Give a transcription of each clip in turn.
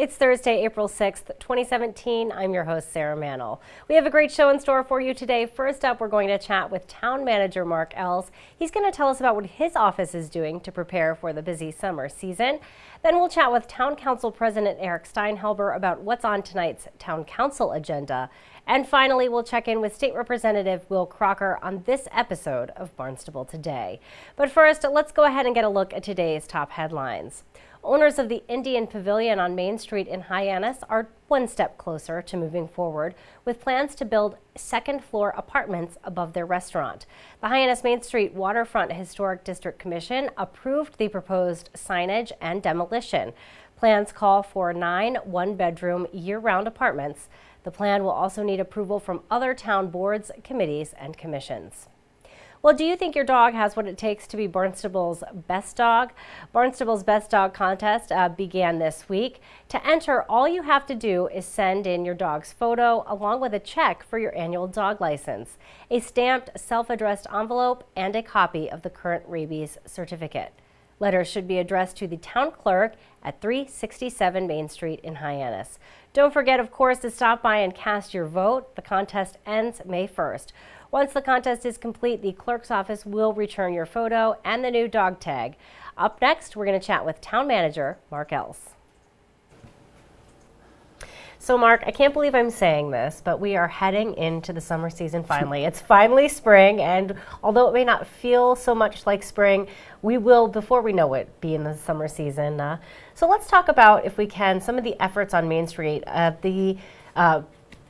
It's Thursday, April 6th, 2017. I'm your host, Sarah Mantle. We have a great show in store for you today. First up, we're going to chat with Town Manager Mark Els. He's going to tell us about what his office is doing to prepare for the busy summer season. Then we'll chat with Town Council President Eric Steinhelber about what's on tonight's Town Council agenda. And finally, we'll check in with State Representative Will Crocker on this episode of Barnstable Today. But first, let's go ahead and get a look at today's top headlines. Owners of the Indian Pavilion on Main Street in Hyannis are one step closer to moving forward with plans to build second-floor apartments above their restaurant. The Hyannis Main Street Waterfront Historic District Commission approved the proposed signage and demolition. Plans call for 9 one-bedroom year-round apartments. The plan will also need approval from other town boards, committees, and commissions. Well, do you think your dog has what it takes to be Barnstable's best dog? Barnstable's Best Dog Contest began this week. To enter, all you have to do is send in your dog's photo along with a check for your annual dog license, a stamped self-addressed envelope, and a copy of the current rabies certificate. Letters should be addressed to the town clerk at 367 Main Street in Hyannis. Don't forget, of course, to stop by and cast your vote. The contest ends May 1st. Once the contest is complete, the clerk's office will return your photo and the new dog tag. Up next, we're going to chat with Town Manager Mark Els. So Mark, I can't believe I'm saying this, but we are heading into the summer season finally. It's finally spring, and although it may not feel so much like spring, we will, before we know it, be in the summer season. So let's talk about, if we can, some of the efforts on Main Street.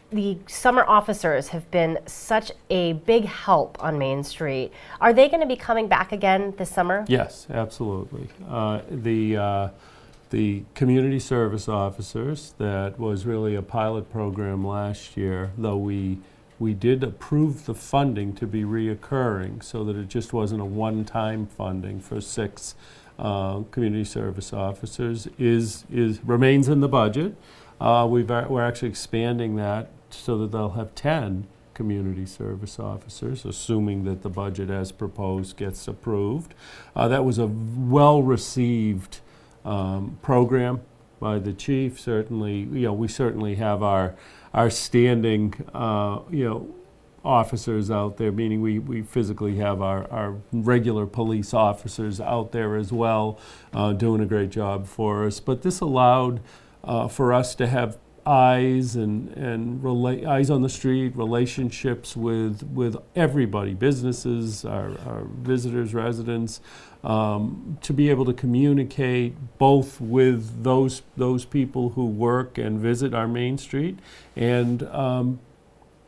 The summer officers have been such a big help on Main Street. Are they going to be coming back again this summer? Yes, absolutely. The community service officers, that was really a pilot program last year, though we did approve the funding to be reoccurring so that it just wasn't a one-time funding for 6 community service officers, remains in the budget. We're actually expanding that so that they'll have 10 community service officers, assuming that the budget as proposed gets approved. That was a well-received program by the chief. Certainly, we certainly have our standing, officers out there, meaning we physically have our regular police officers out there as well, doing a great job for us. But this allowed for us to have eyes eyes on the street, relationships with everybody, businesses, our visitors, residents, to be able to communicate both with those people who work and visit our Main Street and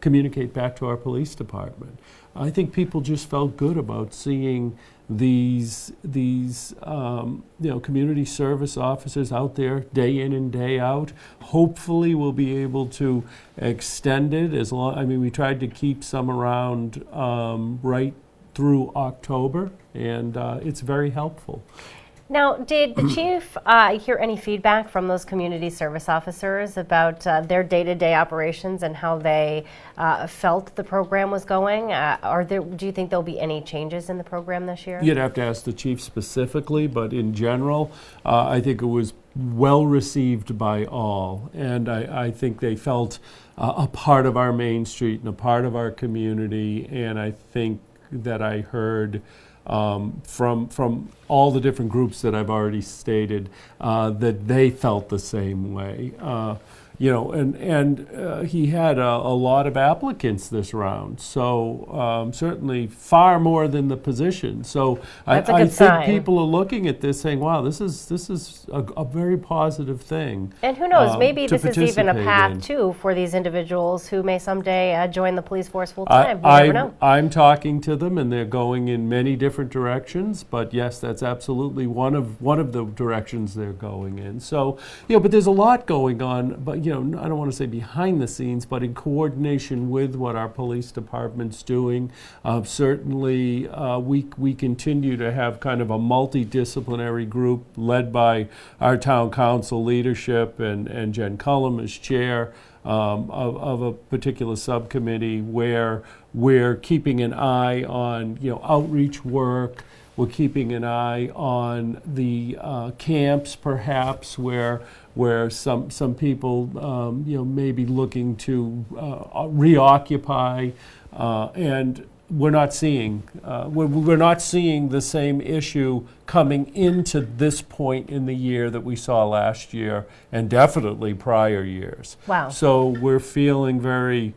communicate back to our police department. I think people just felt good about seeing these community service officers out there day in and day out. Hopefully we'll be able to extend it as long. We tried to keep some around right through October, and it's very helpful. Now, did the chief hear any feedback from those community service officers about their day-to-day operations and how they felt the program was going? Do you think there'll be any changes in the program this year? You'd have to ask the chief specifically, but in general, I think it was well received by all, and I think they felt a part of our Main Street and a part of our community, and I think that I heard from all the different groups that I've already stated, that they felt the same way. He had a lot of applicants this round, so certainly far more than the position. So I think people are looking at this saying, wow, this is a very positive thing. And who knows, maybe this is even a path too for these individuals who may someday join the police force full time. You never know. I'm talking to them, and they're going in many different directions, but yes, that's absolutely one of the directions they're going in. So, but there's a lot going on, but I don't want to say behind the scenes, but in coordination with what our police department's doing. Certainly, we continue to have kind of a multidisciplinary group led by our town council leadership and Jen Cullum as chair of a particular subcommittee where we're keeping an eye on outreach work. We're keeping an eye on the camps, perhaps, where some people may be looking to reoccupy, and we're not seeing the same issue coming into this point in the year that we saw last year, and definitely prior years. Wow. So we're feeling very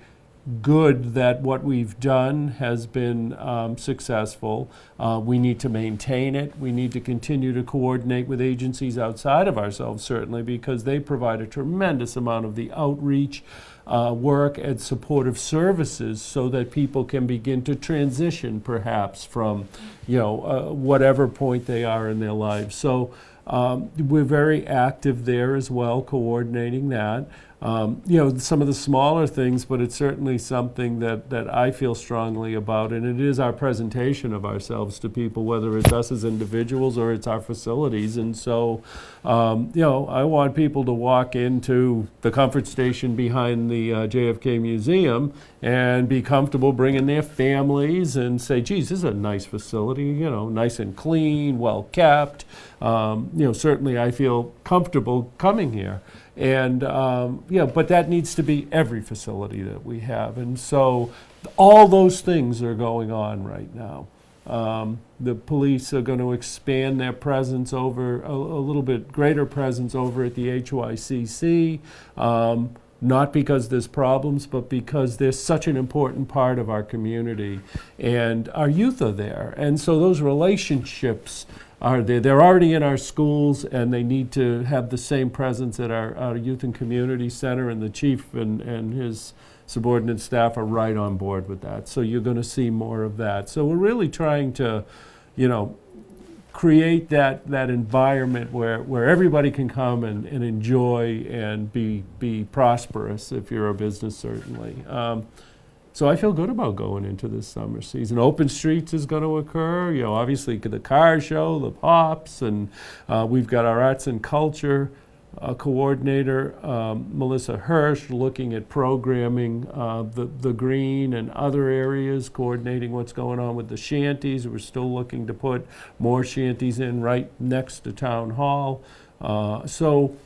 good that what we've done has been successful. We need to maintain it. We need to continue to coordinate with agencies outside of ourselves, certainly, because they provide a tremendous amount of the outreach work and supportive services so that people can begin to transition, perhaps, from whatever point they are in their lives. So we're very active there as well, coordinating that. Some of the smaller things, but it's certainly something that I feel strongly about, and it is our presentation of ourselves to people, whether it's us as individuals or it's our facilities. And so, I want people to walk into the comfort station behind the JFK Museum and be comfortable bringing their families and say, geez, this is a nice facility, nice and clean, well kept. Certainly I feel comfortable coming here. And, but that needs to be every facility that we have. And so all those things are going on right now. The police are going to expand their presence over, a little bit greater presence over at the HYCC, not because there's problems, but because they're such an important part of our community. And our youth are there. And so those relationships are there. They're already in our schools, and they need to have the same presence at our Youth and Community Center, and the chief and his subordinate staff are right on board with that. So you're going to see more of that. So we're really trying to, create that environment where everybody can come and enjoy and be prosperous if you're a business, certainly. So I feel good about going into this summer season. Open Streets is going to occur. Obviously the car show, the pops, and we've got our arts and culture coordinator, Melissa Hirsch, looking at programming the green and other areas, coordinating what's going on with the shanties. We're still looking to put more shanties in right next to Town Hall. So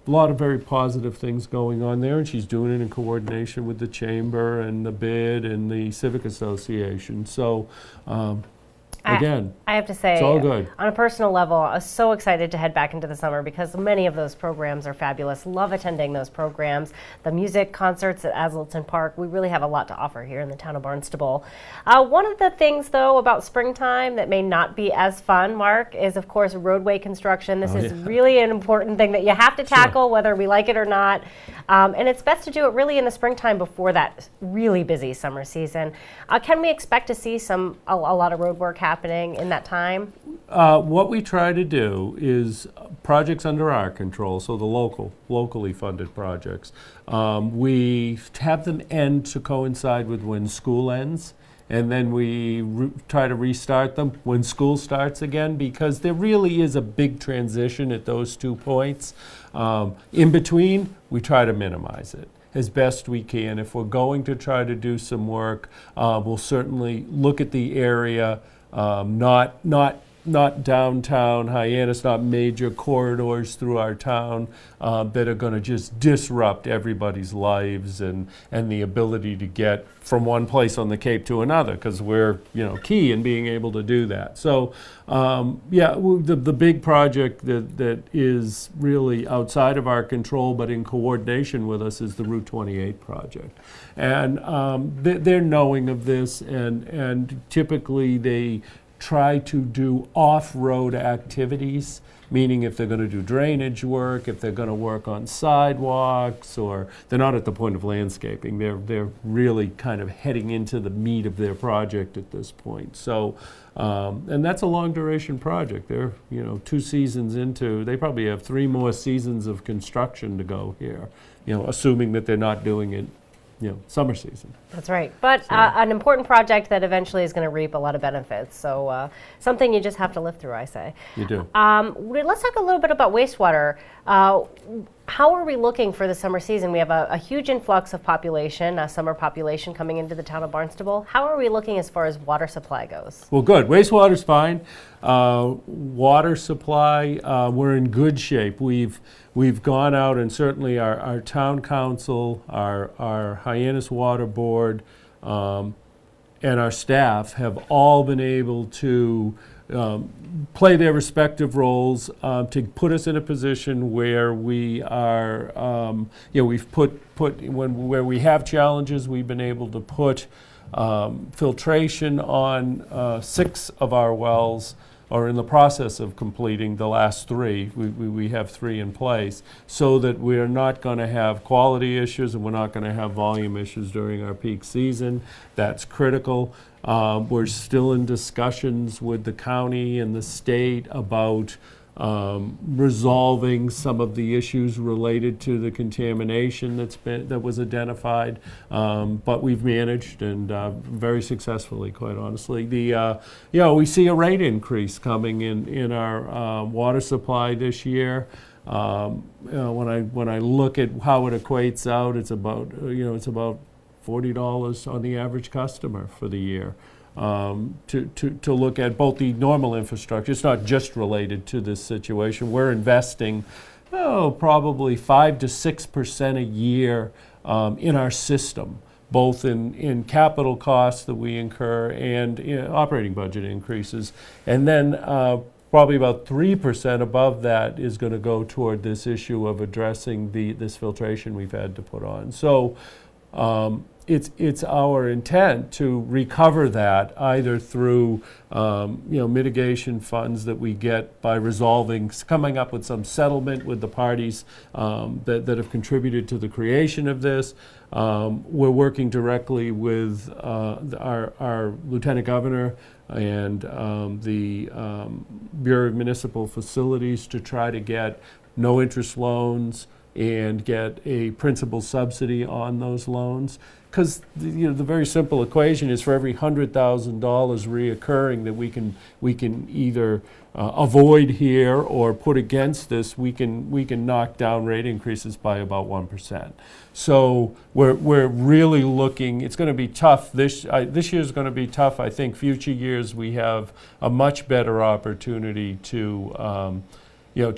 a lot of very positive things going on there, and she's doing it in coordination with the Chamber and the BID and the Civic Association. So again, I have to say, it's all good. On a personal level, I was so excited to head back into the summer because many of those programs are fabulous. Love attending those programs. The music concerts at Azleton Park, we really have a lot to offer here in the town of Barnstable. One of the things, though, about springtime that may not be as fun, Mark, is, of course, roadway construction. This is really an important thing that you have to tackle, whether we like it or not. And it's best to do it really in the springtime before that really busy summer season. Can we expect to see a lot of road work happening in that time? What we try to do is projects under our control, so the locally funded projects. We have them end to coincide with when school ends, and then we try to restart them when school starts again, because there really is a big transition at those 2 points. In between, we try to minimize it as best we can. If we're going to try to do some work, we'll certainly look at the area, not downtown Hyannis, not major corridors through our town that are going to just disrupt everybody's lives and the ability to get from one place on the Cape to another, because we're key in being able to do that. So the big project that is really outside of our control but in coordination with us is the Route 28 project, and they're knowing of this, and typically they try to do off-road activities, meaning if they're going to do drainage work, if they're going to work on sidewalks, or they're not at the point of landscaping. They're really kind of heading into the meat of their project at this point. So, and that's a long duration project. They're 2 seasons into, they probably have 3 more seasons of construction to go here, assuming that they're not doing it summer season. That's right. But an important project that eventually is going to reap a lot of benefits. So something you just have to live through, I say. You do. Let's talk a little bit about wastewater. How are we looking for the summer season? We have a huge influx of population, a summer population coming into the town of Barnstable. How are we looking as far as water supply goes? Well, good. Wastewater's fine. Water supply, we're in good shape. We've gone out, and certainly our town council, our Hyannis Water Board, and our staff have all been able to play their respective roles to put us in a position where we are, we've where we have challenges, we've been able to put filtration on 6 of our wells, or in the process of completing the last 3. We have 3 in place, so that we're not going to have quality issues and we're not going to have volume issues during our peak season. That's critical. We're still in discussions with the county and the state about resolving some of the issues related to the contamination that was identified, but we've managed, and very successfully, quite honestly. We see a rate increase coming in our water supply this year. When I look at how it equates out, it's about $40 on the average customer for the year. To look at both the normal infrastructure. It's not just related to this situation. We're investing probably 5 to 6% a year in our system, both in capital costs that we incur and operating budget increases. And then probably about 3% above that is going to go toward this issue of addressing this filtration we've had to put on. So it's our intent to recover that either through mitigation funds that we get by coming up with some settlement with the parties that have contributed to the creation of this. We're working directly with our Lieutenant Governor and the Bureau of Municipal Facilities to try to get no interest loans and get a principal subsidy on those loans. Because the very simple equation is, for every $100,000 reoccurring that we can either avoid here or put against this, we can knock down rate increases by about 1%. So we're really looking. It's going to be tough. This year is going to be tough. I think future years we have a much better opportunity to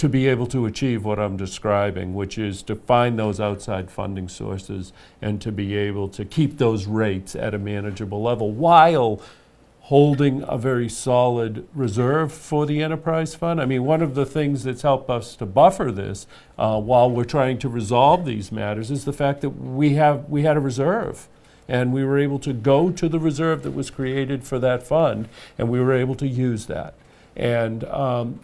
be able to achieve what I'm describing, which is to find those outside funding sources and to be able to keep those rates at a manageable level while holding a very solid reserve for the enterprise fund. I mean, one of the things that's helped us to buffer this while we're trying to resolve these matters is the fact that we had a reserve. And we were able to go to the reserve that was created for that fund, and we were able to use that. And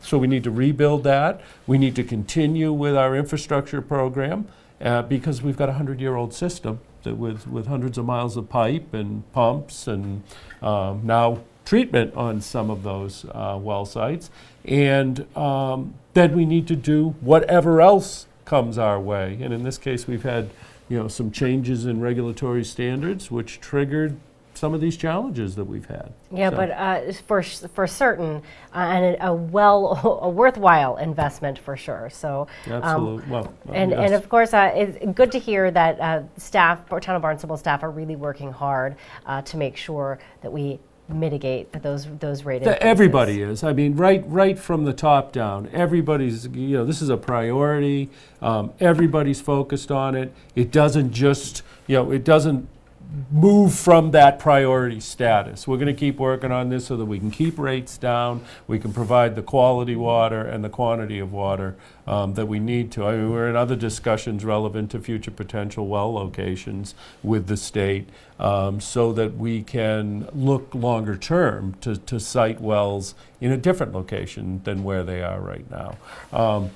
so we need to rebuild that. We need to continue with our infrastructure program because we've got a 100-year-old system that with hundreds of miles of pipe and pumps and now treatment on some of those well sites. And then we need to do whatever else comes our way. And in this case, we've had some changes in regulatory standards which triggered some of these challenges that we've had. Yeah, so. But for certain, and a worthwhile investment for sure. So absolutely. And of course, it's good to hear that staff, or Town of Barnstable staff, are really working hard to make sure that we mitigate those rate increases. Everybody is. I mean, right from the top down, everybody's. This is a priority. Everybody's focused on it. It doesn't just. It doesn't move from that priority status. We're going to keep working on this so that we can keep rates down, we can provide the quality water and the quantity of water that we need to. I mean, we're in other discussions relevant to future potential well locations with the state so that we can look longer term to site wells in a different location than where they are right now.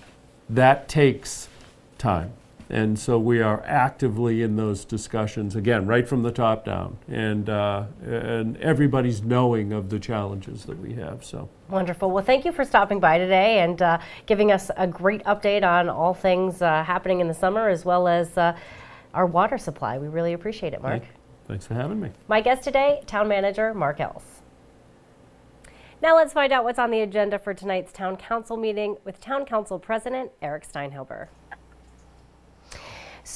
That takes time. And so we are actively in those discussions, again, right from the top down. And everybody's knowing of the challenges that we have. So wonderful. Well, thank you for stopping by today and giving us a great update on all things happening in the summer, as well as our water supply. We really appreciate it, Mark. Thanks for having me. My guest today, Town Manager Mark Ells. Now let's find out what's on the agenda for tonight's Town Council meeting with Town Council President Eric Steinhilber.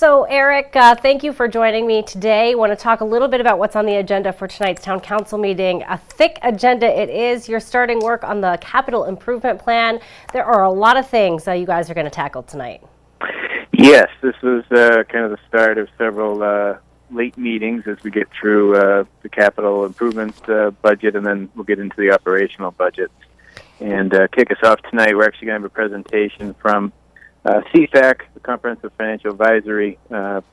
So Eric, thank you for joining me today. I want to talk a little bit about what's on the agenda for tonight's town council meeting. A thick agenda it is. You're starting work on the capital improvement plan. There are a lot of things you guys are going to tackle tonight. Yes, this was kind of the start of several late meetings as we get through the capital improvement budget, and then we'll get into the operational budget. And kick us off tonight, we're actually going to have a presentation from CFAC, the Comprehensive Financial Advisory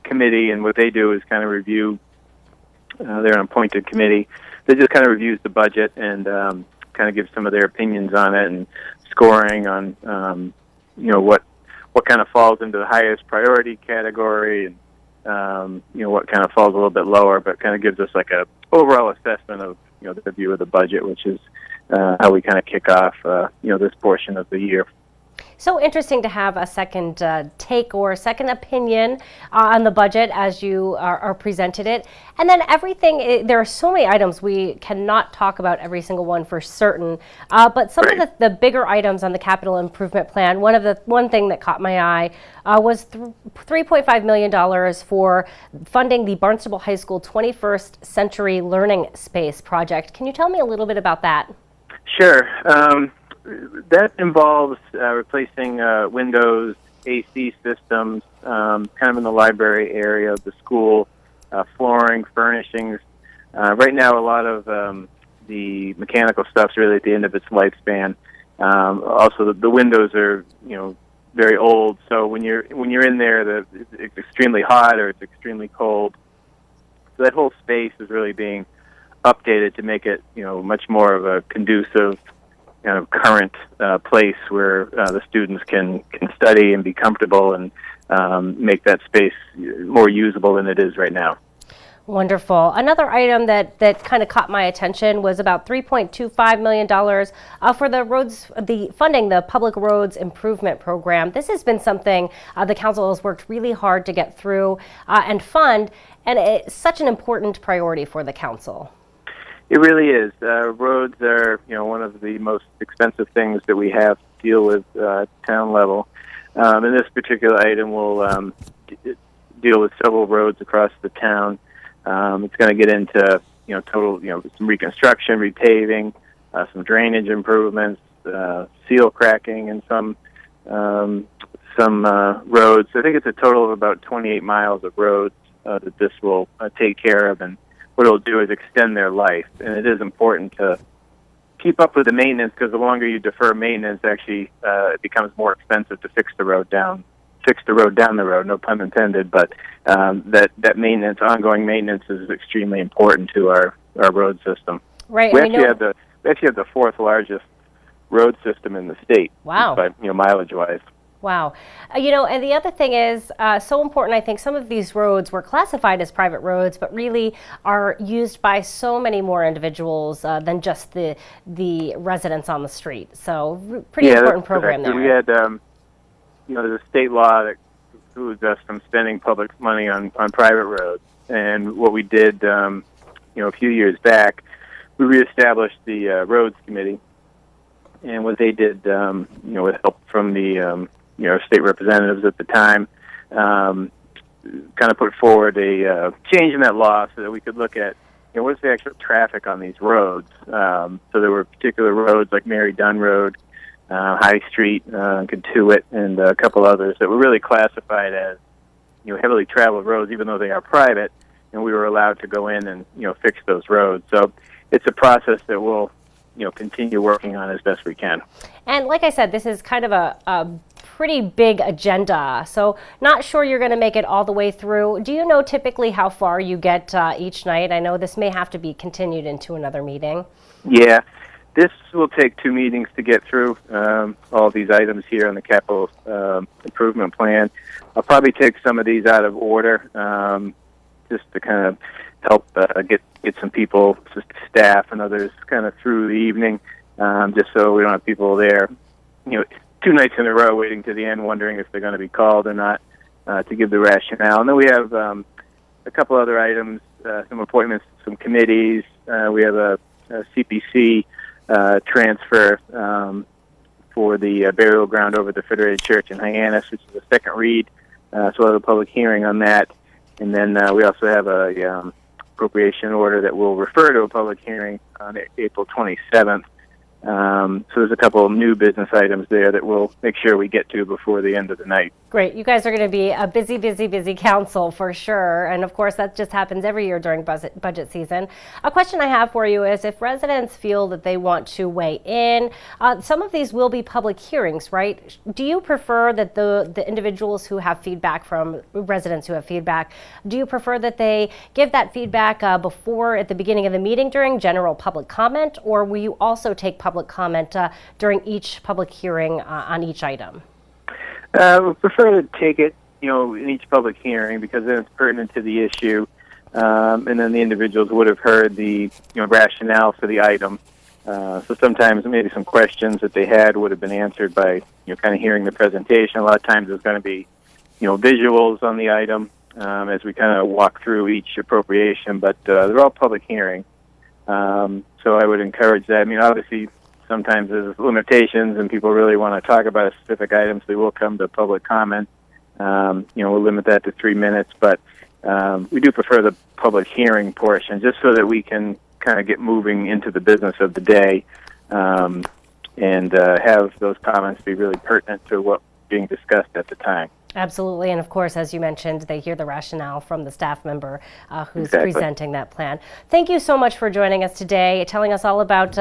Committee, and what they do is kind of review, they're an appointed committee that just kind of reviews the budget and kind of gives some of their opinions on it and scoring on, what kind of falls into the highest priority category and, what kind of falls a little bit lower, but kind of gives us like a overall assessment of, the view of the budget, which is how we kind of kick off, this portion of the year. So interesting to have a second take or a second opinion on the budget as you are presented it. And then everything, there are so many items, we cannot talk about every single one for certain, but some of the bigger items on the capital improvement plan, one thing that caught my eye was $3.5 million for funding the Barnstable High School 21st Century Learning Space project. Can you tell me a little bit about that? Sure. That involves replacing Windows AC systems, kind of in the library area of the school, flooring, furnishings. Right now, a lot of the mechanical stuff's really at the end of its lifespan. Also, the windows are, very old. So when you're in there, it's extremely hot or it's extremely cold. So that whole space is really being updated to make it, much more of a conducive kind of current place where the students can study and be comfortable and make that space more usable than it is right now. Wonderful. Another item that kind of caught my attention was about $3.25 million for the roads, funding the public roads improvement program. This has been something the council has worked really hard to get through and fund, and it's such an important priority for the council. It really is. Roads are, one of the most expensive things that we have to deal with at town level. And this particular item will deal with several roads across the town. It's going to get into, total, some reconstruction, repaving, some drainage improvements, seal cracking, and some roads. I think it's a total of about 28 miles of roads that this will take care of, and what it'll do is extend their life. And it is important to keep up with the maintenance, because the longer you defer maintenance, actually it becomes more expensive to fix the road down the road, no pun intended, but that maintenance, ongoing maintenance, is extremely important to our road system. Right. We actually have the fourth largest road system in the state. Wow. By, mileage-wise. Wow. And the other thing is so important. I think some of these roads were classified as private roads, but really are used by so mmany more individuals than just the residents on the street. So pretty important program there. We had, there's a state law that precludes us from spending public money on private roads. And what we did, a few years back, we reestablished the Roads Committee. And what they did, with help from the state representatives at the time, kind of put forward a change in that law so that we could look at, what's the actual traffic on these roads. So there were particular roads like Mary Dunn Road, High Street, Kentuit, and a couple others that were really classified as, heavily traveled roads, even though they are private, and we were allowed to go in and, fix those roads. So it's a process that we'll, continue working on as best we can. And like I said, this is kind of a pretty big agenda, so not sure you're going to make it all the way through. Do you know typically how far you get each night? I know this may have to be continued into another meeting. Yeah, this will take 2 meetings to get through all these items here on the capital improvement plan. I'll probably take some of these out of order just to kind of help get some people, staff and others, kind of through the evening, just so we don't have people there, 2 nights in a row waiting to the end, wondering if they're going to be called or not, to give the rationale. And then we have a couple other items, some appointments, some committees. We have a CPC transfer for the burial ground over at the Federated Church in Hyannis, which is a second read So we'll have a public hearing on that. And then we also have a appropriation order that will refer to a public hearing on April 27th. So there's a couple of new business items there that we'll make sure we get to before the end of the night. Great. You guys are going to be a busy, busy, busy council for sure. And of course, that just happens every year during budget season. A question I have for you is if residents feel that they want to weigh in, some of these will be public hearings, right? Do you prefer that the individuals who have feedback from residents who have feedback, do you prefer that they give that feedback before at the beginning of the meeting during general public comment, or will you also take public comment during each public hearing on each item? We prefer to take it, in each public hearing because then it's pertinent to the issue, and then the individuals would have heard the, rationale for the item. So sometimes maybe some questions that they had would have been answered by, kind of hearing the presentation. A lot of times there's going to be, visuals on the item as we kind of walk through each appropriation, but they're all public hearings. So I would encourage that. I mean, obviously, sometimes there's limitations and people really want to talk about a specific item, so they will come to public comment. We'll limit that to 3 minutes, but we do prefer the public hearing portion just so that we can kind of get moving into the business of the day and have those comments be really pertinent to what's being discussed at the time. Absolutely. And of course, as you mentioned, they hear the rationale from the staff member who's Exactly. presenting that plan. Thank you so much for joining us today, telling us all about,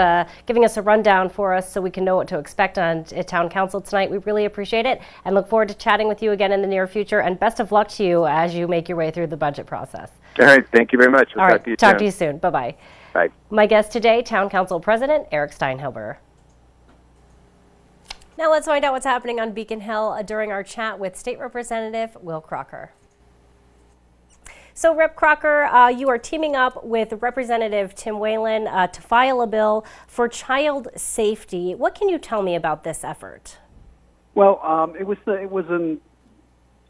giving us a rundown for us so we can know what to expect on Town Council tonight. We really appreciate it and look forward to chatting with you again in the near future. And best of luck to you as you make your way through the budget process. All right. Thank you very much. We'll All talk right. to you soon. soon. Bye-bye. Bye. My guest today, Town Council President Eric Steinhuber. Now let's find out what's happening on Beacon Hill during our chat with State Representative Will Crocker. So Rep. Crocker, you are teaming up with Representative Tim Whalen to file a bill for child safety. What can you tell me about this effort? Well, it was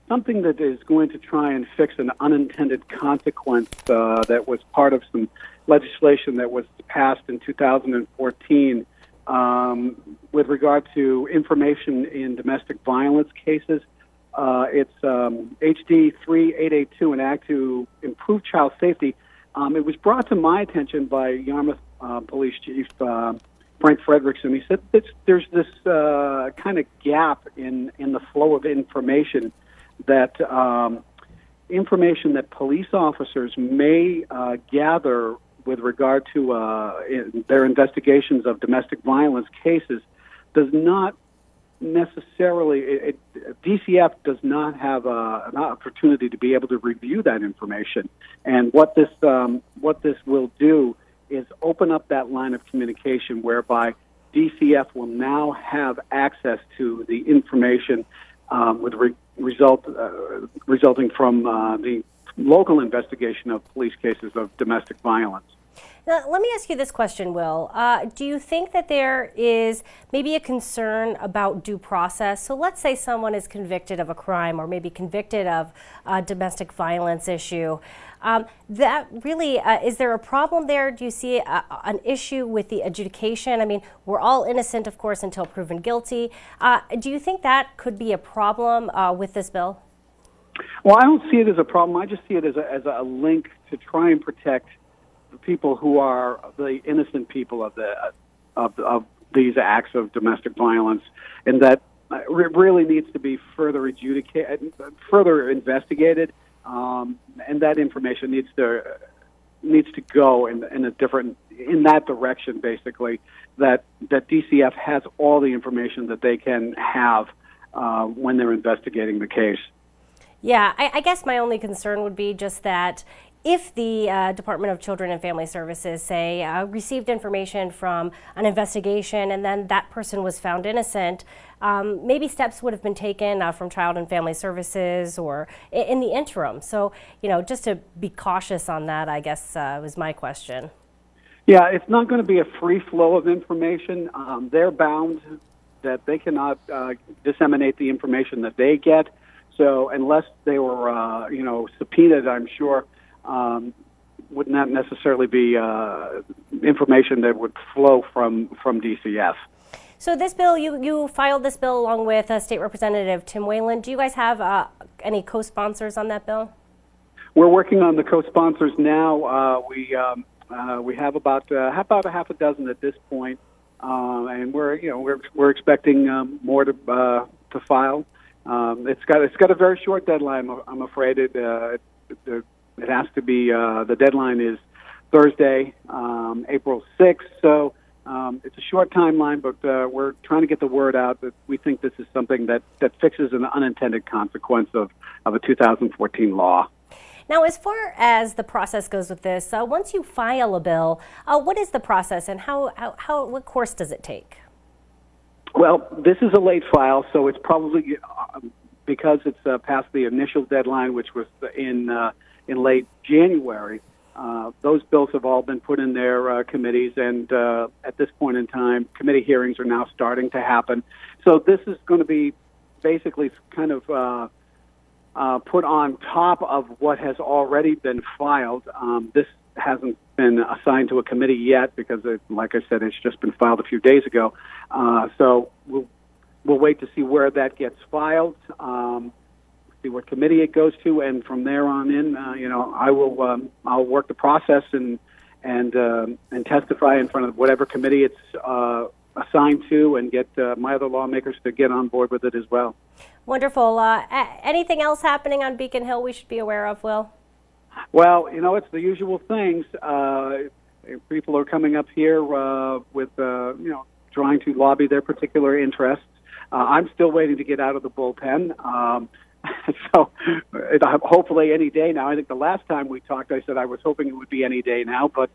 something that is going to try and fix an unintended consequence that was part of some legislation that was passed in 2014 with regard to information in domestic violence cases. It's HD 3882, an act to improve child safety. It was brought to my attention by Yarmouth Police Chief Frank Frederickson. He said there's this kind of gap in the flow of information that information that police officers may gather with regard to their investigations of domestic violence cases does not necessarily, DCF does not have an opportunity to be able to review that information. And what this will do is open up that line of communication whereby DCF will now have access to the information resulting from the local investigation of police cases of domestic violence. Now, let me ask you this question, Will. Do you think that there is maybe a concern about due process? So let's say someone is convicted of a crime or maybe convicted of a domestic violence issue. That really, is there a problem there? Do you see an issue with the adjudication? I mean, we're all innocent, of course, until proven guilty. Do you think that could be a problem with this bill? Well, I don't see it as a problem. I just see it as a link to try and protect the people who are the innocent people of these acts of domestic violence, and that really needs to be further adjudicated, further investigated, and that information needs to go in that direction. Basically, that DCF has all the information that they can have when they're investigating the case. Yeah, I guess my only concern would be just that if the Department of Children and Family Services, say, received information from an investigation and then that person was found innocent, maybe steps would have been taken from Child and Family Services or in the interim. So, just to be cautious on that, I guess was my question. Yeah, it's not going to be a free flow of information. They're bound that they cannot disseminate the information that they get. So unless they were, subpoenaed, I'm sure, would not necessarily be information that would flow from DCF. So this bill, you filed this bill along with State Representative Tim Whalen. Do you guys have any co-sponsors on that bill? We're working on the co-sponsors now. We have about a half a dozen at this point, and we're expecting more to file. It's got a very short deadline. I'm afraid it has to be. The deadline is Thursday, April 6th. So it's a short timeline, but we're trying to get the word out that we think this is something that fixes an unintended consequence of a 2014 law. Now, as far as the process goes with this, once you file a bill, what is the process and what course does it take? Well, this is a late file, so it's probably because it's past the initial deadline, which was in late January. Those bills have all been put in their committees, and at this point in time, committee hearings are now starting to happen. So this is going to be basically kind of put on top of what has already been filed. This hasn't been assigned to a committee yet because, like I said, it's just been filed a few days ago. So we'll wait to see where that gets filed, see what committee it goes to, and from there on in, I'll work the process and testify in front of whatever committee it's assigned to, and get my other lawmakers to get on board with it as well. Wonderful. Anything else happening on Beacon Hill we should be aware of, Will? Well, it's the usual things. People are coming up here with, trying to lobby their particular interests. I'm still waiting to get out of the bullpen. So hopefully any day now. I think the last time we talked, I said I was hoping it would be any day now, but,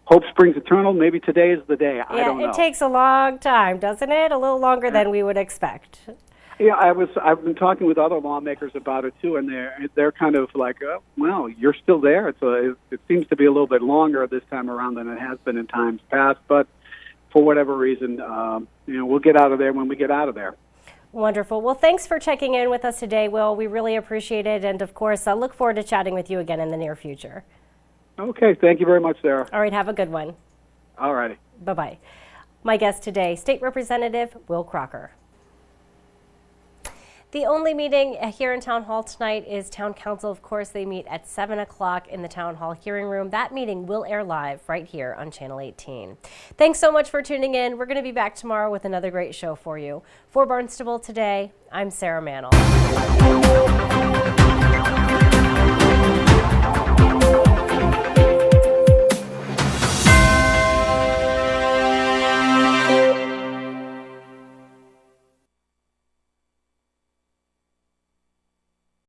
hope springs eternal. Maybe today is the day. I don't know. It takes a long time, doesn't it? A little longer than we would expect. Yeah, I've been talking with other lawmakers about it too, and they're kind of like, oh, well, you're still there. It seems to be a little bit longer this time around than it has been in times past, but for whatever reason, we'll get out of there when we get out of there. Wonderful. Well, thanks for checking in with us today, Will. We really appreciate it, and of course, I look forward to chatting with you again in the near future. Okay, thank you very much, Sarah. All right, have a good one. All righty. Bye-bye. My guest today, State Representative Will Crocker. The only meeting here in Town Hall tonight is Town Council. Of course, they meet at 7 o'clock in the Town Hall hearing room. That meeting will air live right here on Channel 18. Thanks so much for tuning in. We're going to be back tomorrow with another great show for you. For Barnstable Today, I'm Sarah Mantle.